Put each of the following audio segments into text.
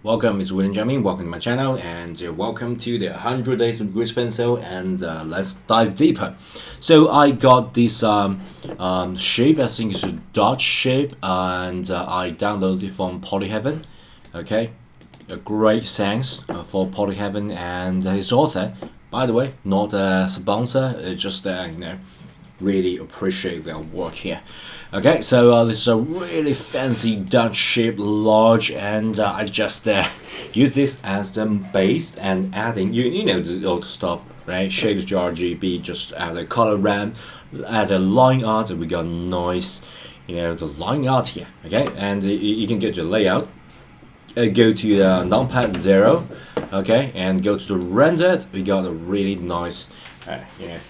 Welcome, it's William Jamin. Welcome to my channel, and welcome to the 100 Days of Grease Pencil. And let's dive deeper. So I got this shape. I think it's a dot shape, and I downloaded it from Polyheaven. Okay, a great thanks for Polyheaven and his author. By the way, not a sponsor. It's just really appreciate their work here. Okay, so this is a really fancy dot shape, large, and I just use this as the base and adding you know the old stuff, right? Shades to RGB, just add a color ramp, add a line art, and we got noise, the line art here. Okay, and you can get your layout. Go to numpad 0, okay, and go to the rendered. We got a really nice,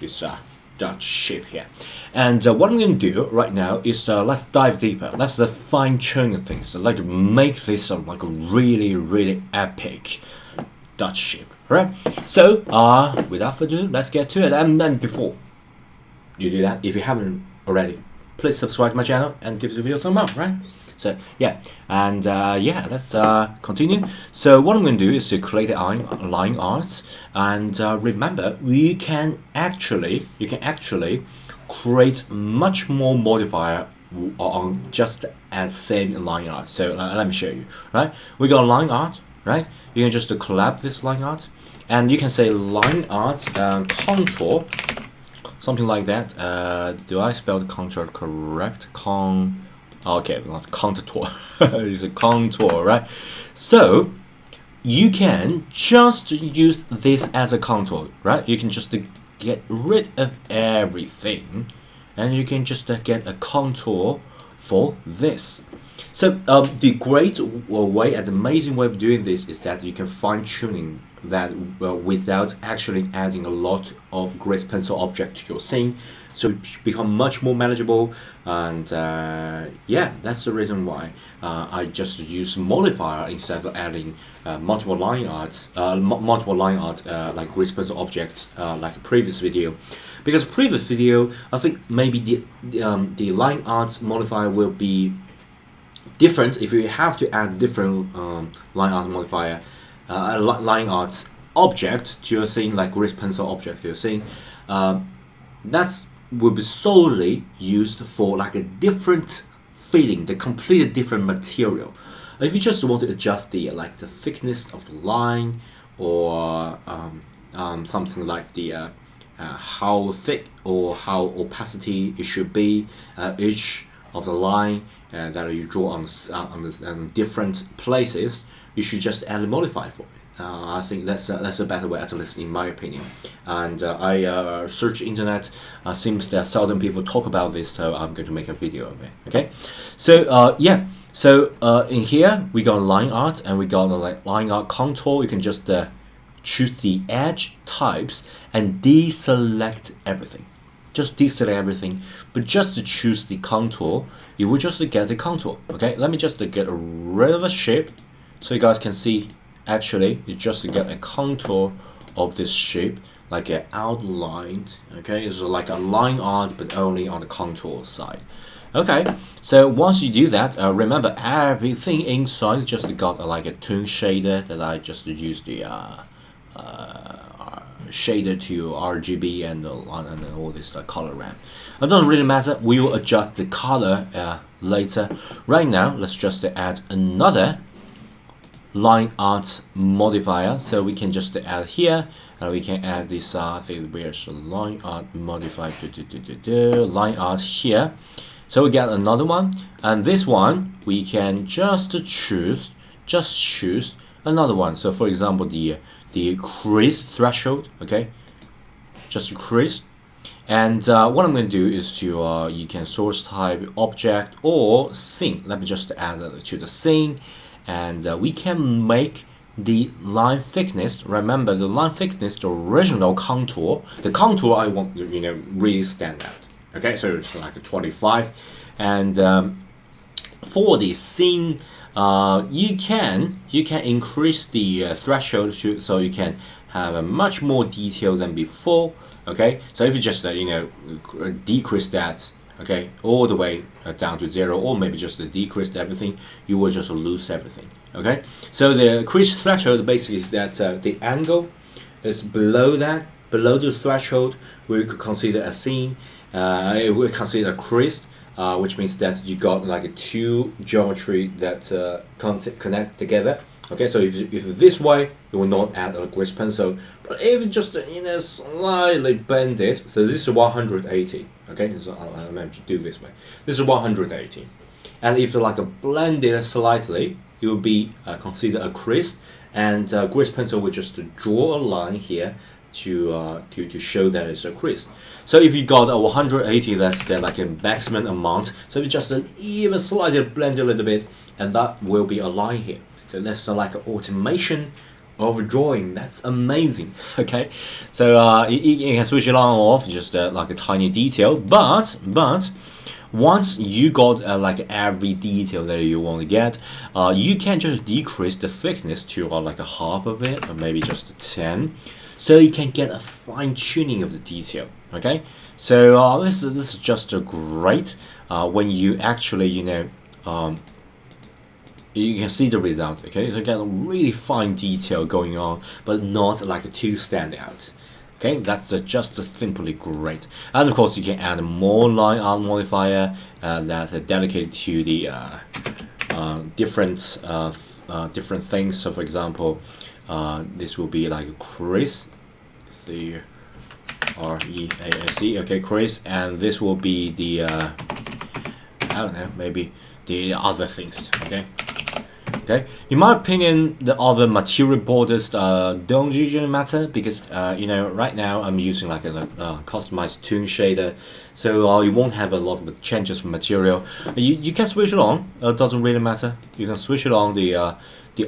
this dot shape here. And what I'm going to do right now is let's dive deeper. Let's fine tune things. So, like make this like a really epic dot shape, right? So without further ado, let's get to it. And then before you do that, if you haven't already, please subscribe to my channel and give the video a thumb up, right? So yeah, and let's continue. So what I'm going to do is to create line art, and remember, you can actually create much more modifier on just as same line art. So let me show you. Right, we got line art. Right, you can just collab this line art, and you can say line art contour, something like that. Do I spell the contour correct? Okay, not contour. It's a contour, right? So you can just use this as a contour, right? You can just get rid of everything, and you can just get a contour for this. So the great way and amazing way of doing this is that you can fine tuning that without actually adding a lot of Grease Pencil object to your scene, so it become much more manageable. And that's the reason why I just use modifier instead of adding multiple line art like Grease Pencil objects like a previous video. Because previous video, I think maybe the line art modifier will be different if you have to add different line art modifier, line art object to your scene, like Grease Pencil object to your scene. That's will be solely used for like a different feeling, the completely different material. If you just want to adjust the the thickness of the line, or something like the how thick or how opacity it should be, each of the line that you draw on different places, you should just add a modifier for it. I think that's a better way, at least in my opinion. And I search internet. Seems that seldom people talk about this, so I'm going to make a video of it. Okay, so so in here we got line art, and we got line art contour. You can just choose the edge types and deselect everything. Just deselect everything, but just to choose the contour, you will just get the contour. Okay, let me just get rid of the shape, so you guys can see. Actually, you just get a contour of this shape, like an outlined. Okay, it's like a line art, but only on the contour side. Okay, so once you do that, remember everything inside just got like a tone shader that I just used the shader to RGB and all this color ramp. It doesn't really matter. We will adjust the color later. Right now, let's just add another line art modifier. So we can just add here, and we can add this thing. Where's the line art modifier? Line art here. So we get another one, and this one we can just choose another one. So for example, the crease threshold. Okay, just crease. And what I'm going to do is to you can source type object or scene. Let me just add it to the scene. And we can make the line thickness. Remember, the line thickness, the original contour, the contour I want really stand out. Okay, so it's like a 25. And for the scene, you can increase the threshold so you can have a much more detail than before. Okay, so if you just decrease that okay, all the way down to 0, or maybe just decrease everything, you will just lose everything. Okay, so the crease threshold basically is that the angle is below that, below the threshold, we could consider a seam. It will consider a crease, which means that you got like two geometry that connect together. Okay, so if this way, it will not add a grease pencil, but if you just slightly bend it, so this is 180. Okay, so I'll maybe do this way. This is 180, and if you like blend it slightly, it will be considered a crease, and grease pencil will just draw a line here to show that it's a crease. So if you got a 180, that's the like a maximum amount. So you just even slightly blend a little bit, and that will be a line here. So that's like an automation of drawing. That's amazing. Okay, so you can switch it on or off, just like a tiny detail. But once you got like every detail that you want to get, you can just decrease the thickness to like a half of it, or maybe just 10, so you can get a fine tuning of the detail. Okay, so this is just a great when you actually you can see the result. Okay, so you get a really fine detail going on, but not like too stand out. Okay, that's just simply great. And of course, you can add more LineArt modifier that are dedicated to the different things. So, for example, this will be like crease, the REASE. Okay, crease, and this will be the I don't know, maybe the other things. Okay. Okay, in my opinion, the other material borders don't usually matter, because right now I'm using like a customized toon shader, so you won't have a lot of changes for material. You can switch it on. It doesn't really matter. You can switch it on the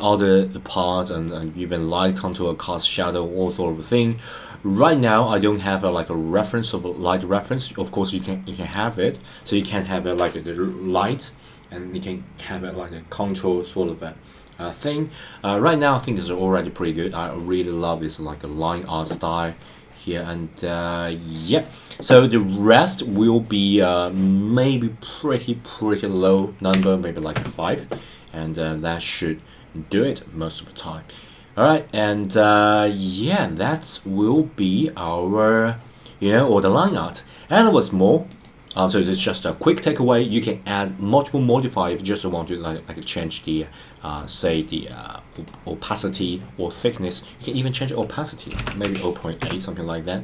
other parts, and even light contour, cast shadow, all sort of thing. Right now, I don't have like a reference of a light reference. Of course, you can have it, so you can have like the light, and you can have it like a control sort of a thing. Right now, I think it's already pretty good. I really love this like a line art style here, and yeah. So the rest will be maybe pretty low number, maybe like 5, and that should do it most of the time. All right, and yeah, that will be our or the line art. And what's more, so it's just a quick takeaway. You can add multiple modifiers if you just want to like change the say the opacity or thickness. You can even change opacity, maybe 0.8, something like that.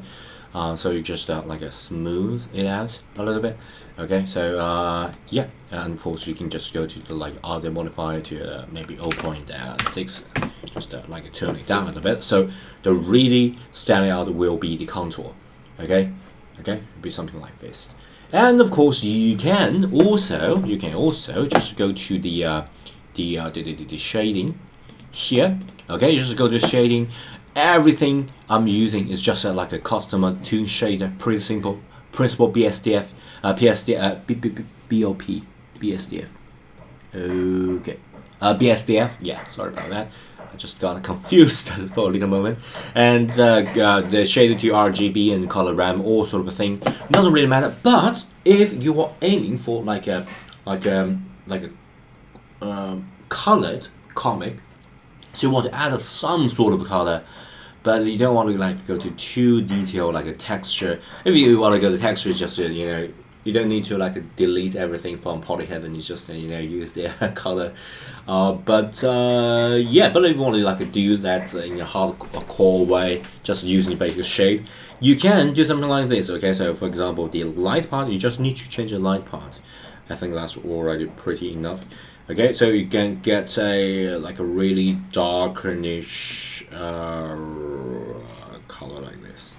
So you just like smooth it out a little bit. Okay, so yeah, and of course you can just go to the like other modifier to maybe 0.6, just like turn it down a little bit. So the really standing out will be the contour. Okay, it'll be something like this. And of course, you can also just go to the shading here. Okay, you just go to shading. Everything I'm using is just like a custom toon shader, pretty simple. Principal BSDF, BOP, BSDF. Okay, BSDF. Yeah, sorry about that. I just got confused for a little moment. And the shader to RGB and color RAM, all sort of a thing. It doesn't really matter. But if you are aiming for like a colored comic, so you want to add some sort of color, but you don't want to like go to too detailed like a texture. If you want to go to texture, just you don't need to like delete everything from Polyheaven. You just use their color. But yeah, but if you want to like do that in a hardcore way, just using basic shape, you can do something like this. Okay, so for example, the light part, you just need to change the light part. I think that's already pretty enough. Okay, so you can get a like a really darkenish color like this.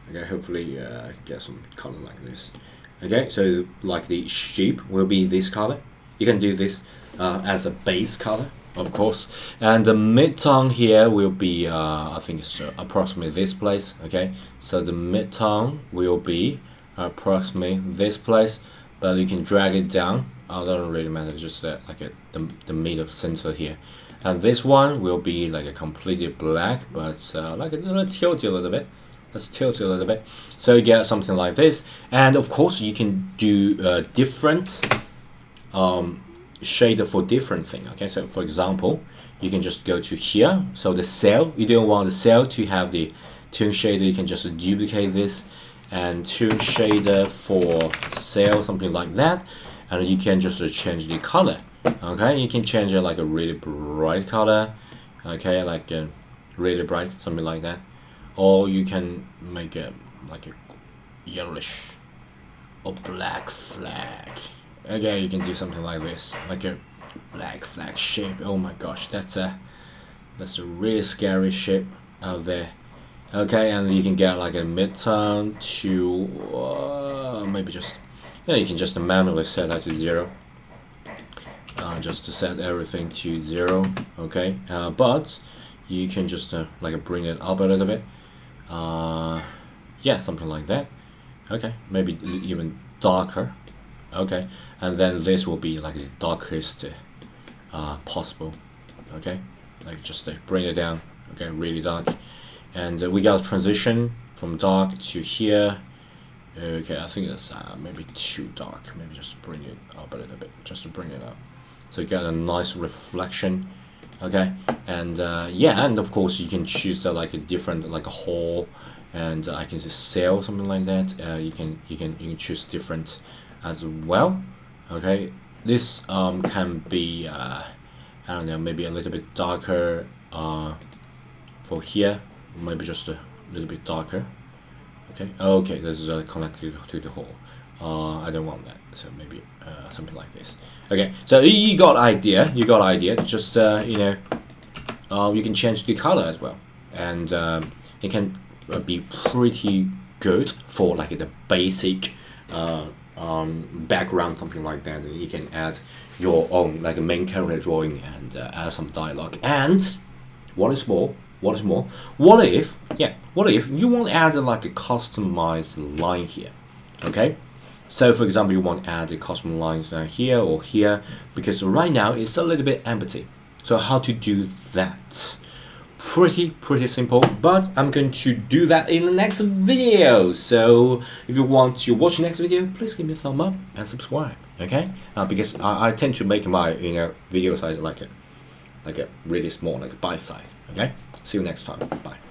Okay, hopefully get some color like this. Okay, so like the sheep will be this color. You can do this as a base color, of course. And the mid-tone here will be, I think it's approximately this place. Okay, so the mid-tone will be approximately this place, but you can drag it down. Doesn't really matter, just like the middle center here. And this one will be like a completely black, but like a little tilted a little bit. let's tilt it a little bit, so you get something like this. And of course you can do different shader for different thing. Okay, so for example, you can just go to here, so the cell, you don't want the cell to have the tune shader, you can just duplicate this and tune shader for cell, something like that, and you can just change the color. Okay, you can change it like a really bright color, okay, like a really bright, something like that, or you can make it like a yellowish or black flag. Okay, you can do something like this, like a black flag shape. Oh my gosh, that's a really scary shape out there. Okay, and you can get like a midtone to maybe just, yeah, you can just manually set that to 0. Just to set everything to 0. Okay, but you can just like bring it up a little bit. Yeah, something like that. Okay, maybe even darker. Okay, and then this will be like the darkest possible. Okay, like just bring it down. Okay, really dark, and we got a transition from dark to here. Okay, I think that's maybe too dark. Maybe just bring it up a little bit, just to bring it up, so you get a nice reflection. Okay, and yeah, and of course you can choose like a different, like a hole, and I can just sell something like that. You can choose different as well. Okay, this can be I don't know, maybe a little bit darker for here, maybe just a little bit darker. Okay, this is connected to the hole. I don't want that, so maybe something like this. Okay, so you got idea. Just you know, you can change the color as well, and it can be pretty good for like the basic background, something like that. You can add your own like a main character drawing and add some dialogue. And what is more, what if you want to add like a customized line here? Okay, so for example, you want to add the custom lines here or here, because right now it's a little bit empty. So how to do that? Pretty simple, but I'm going to do that in the next video. So if you want to watch the next video, please give me a thumb up and subscribe. Okay, because I tend to make my video size like a really small, like a bite size. Okay, see you next time. Bye.